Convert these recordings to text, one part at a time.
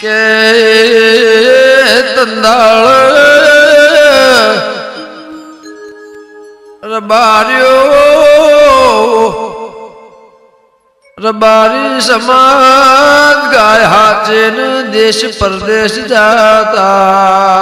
કે તંદાળ રબારી સમાજ ગાય હાચે ને દેશ પરદેશ જાતા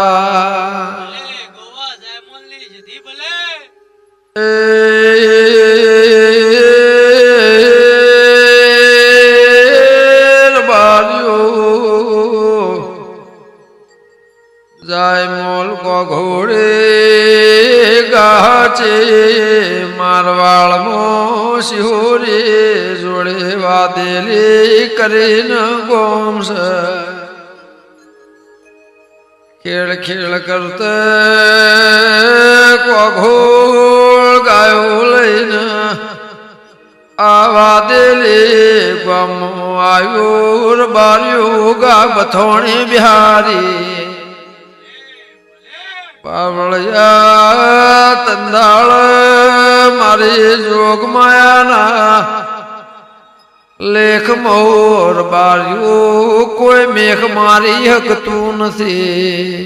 જાય મોલ કો ઘોડે ગાચે મારવાળ મો શિહોરે જોડે વાદેલી કરીને ગોમસ ખેળ ખેળ કરતા કો ઘોળ ગાયો લઈને આવા દેલી ગમો આયુર બાર્યો ગા બથોણી બિહારી પાવળિયા તંદાળ મારી જોગ માયાના લેખ મોર બાર્યું કોઈ મેઘ મારી હકતું નથી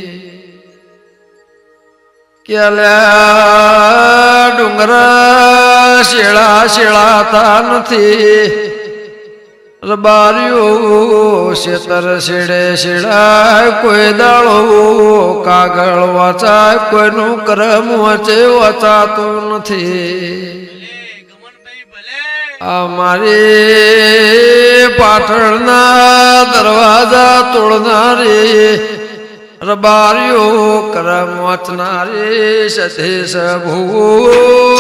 ક્યાલ્યા ડુંગરા શેળા શેળાતા નથી રબાર્યું શેતર શેડે શેડાય કોઈ દાળો કાગળ વાંચાય કોઈનું કરમ વચ્ચે વાંચાતું નથી અમારી પાટણના દરવાજા તોડનારી રબાર્યો કરમ વાંચનારી સધે સભૂએ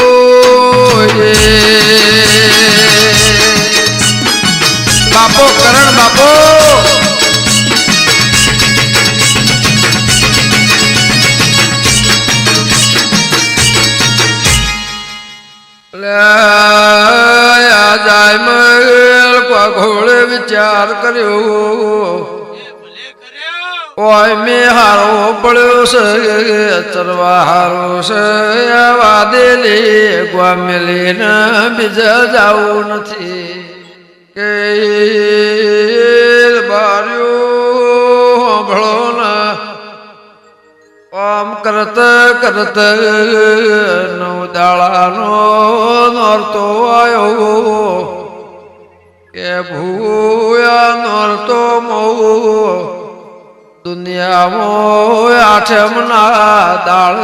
બાપો કરણ બાપો જાય મલ ઘોડે વિચાર કર્યો ઓય મેં હારો પડ્યો છે ચરવા હારો છે આવા દેલી ગ્વામેલીને બીજા જાવું નથી કે બાર્યો ભળો ના આમ કરત કરત નવ દાળાનો નોરતો આવ્યો કે ભૂયા નોરતો મો દુનિયામાં આઠમના દાળ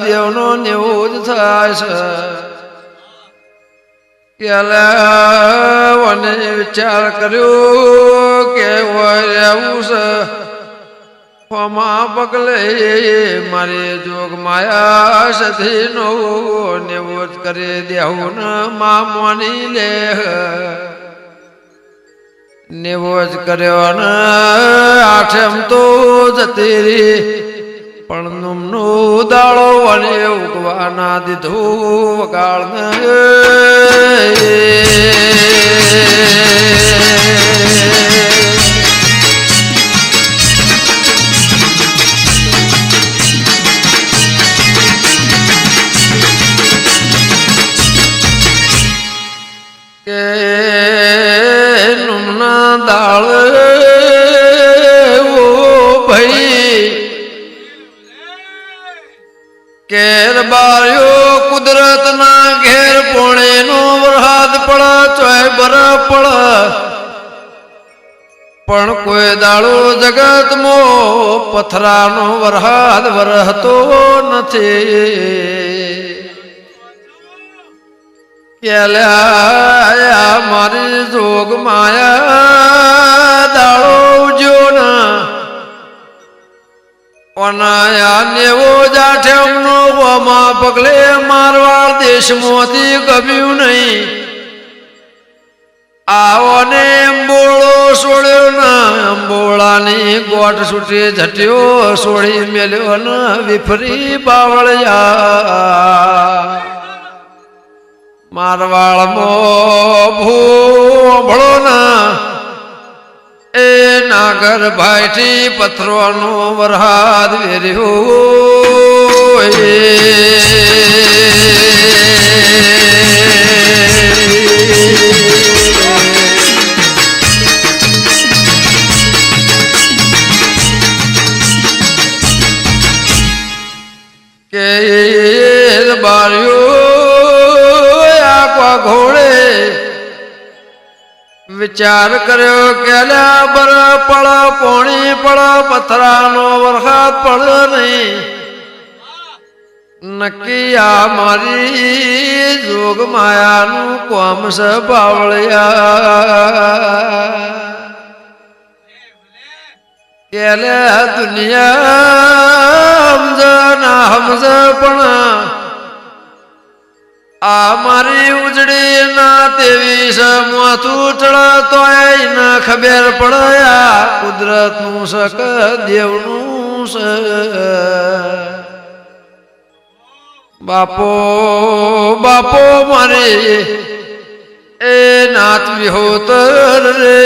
દેવનો ન્યૂજ થાય છે મને વિચાર કર્યો કે એવું છે પગલે મારી જોગ માયા સધીનો નેવો જ કરી દેવું ને મા મોની લે નેવો જ કર્યો ને આઠમ તો જતી રી પણ નુમનો દાળો વને ઉગવા ના દીધું વગાળ કે નુમના દાળ ઓ ભાઈ કેર બાર્યો કુદરત ના ઘેર પોણે નો વરસાદ પડ ચોય બરફ પડ પણ કોઈ દાડો જગત મો પથરાનો વરસાદ વરહતો નથી ક્યાલ્યા મારી જોગ માયા દાડો જો ના ઓનાયા નેવો જાઠેમનો વમા પગલે મારવાડ દેશમાંથી ગમ્યું નહીં આવને અંબોળો છોડ્યો ના અંબોળાની ગોઠ છૂટી ઝટ્યો છોડી મેલ્યો ને વિફરી બાવળિયા મારવાળમો ભૂભળો ના એ નાગર ભાઈથી પથરોનો વરહાદ વેર્યો વિચાર કર્યો કે લ્યા બર પળ પોણી પળ પથરાનો વરસાદ પડ નહીં નક્કી આ મારી જોગ માયાનું કોમ છે બાવળિયા કે લ્યા દુનિયા સમજ ના સમજ પણ આ મારી ઉજળી ના તેવી છે માથું ચડતોય ન ખબર પડ્યા કુદરત નું છે કે દેવનું છે બાપો બાપો મારે એ નાથ વિહોતર રે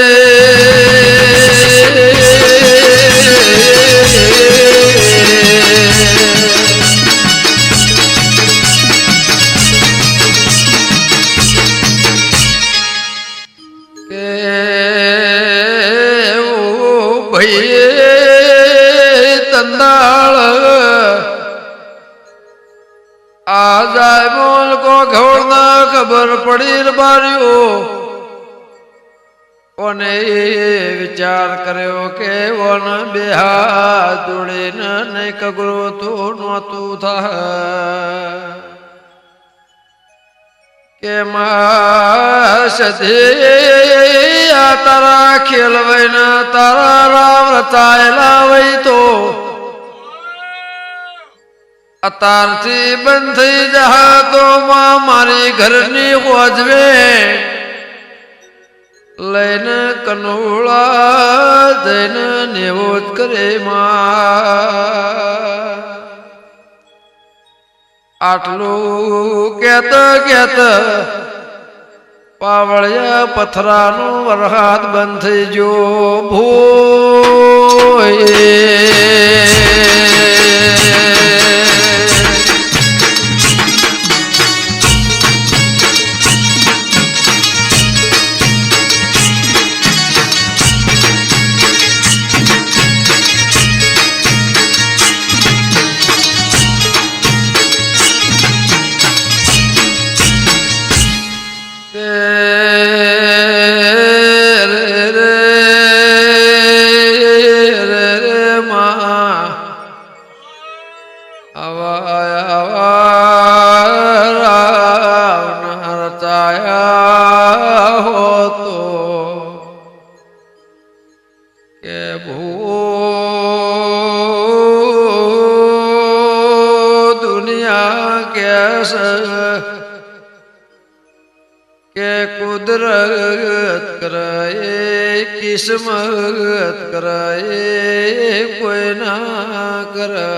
આજાય બોલ કો ઘોડના ખબર પડી બાર્યો ઓને વિચાર કર્યો કે ઓન બે હાથ જોડીને નહીં કગરો તો નહોતું થાય કે માસધે આ તારા ખેલવાઈને તારા રામ રચાયેલા વઈ તો અતારથી બંધ થઈ જા તો મારી ઘરની હોજવે લઈને કનોળા જઈને નેવો જ કરે આટલું કેત પાવળિયા પથરાનું વરસાદ બંધ થઈ ગયો ભોય કે કુદરત કરે કિસ્મત કરે કોઈ ના કરે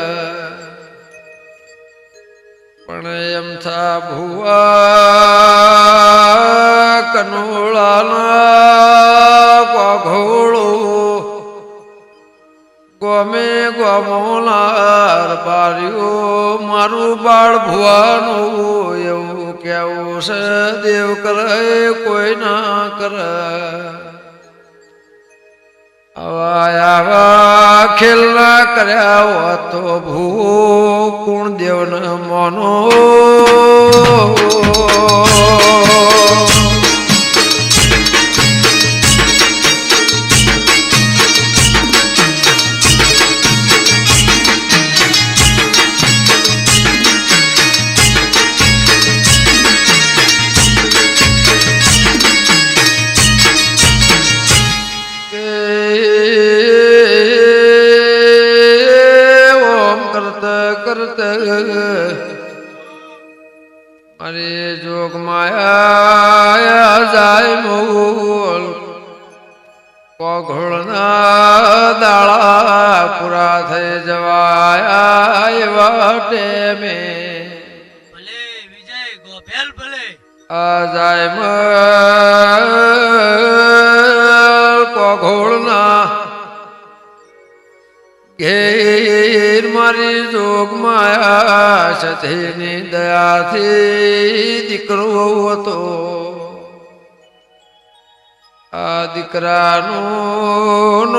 પણ એમ થા ભુવા કનોળાના કોઘોળો ગમે ગમોલાર બાર્યો મારું બાળ ભુવાનું એવું કેવું છે દેવ કરે કોઈ ના કરે આવા ખેલ ના કર્યા હોત તો ભૂ કોણ દેવને મોનો અરે જોગ માયા જાય મોલ કોઘોળના દાળા પૂરા થઈ જવાયા એવા ટેમે ભલે વિજય ગોભેલ ભલે આ જાય કોઘોળના ઘેર મારી જોગ માયા સતીની દયાથી દીકરો હતો આ દીકરાનું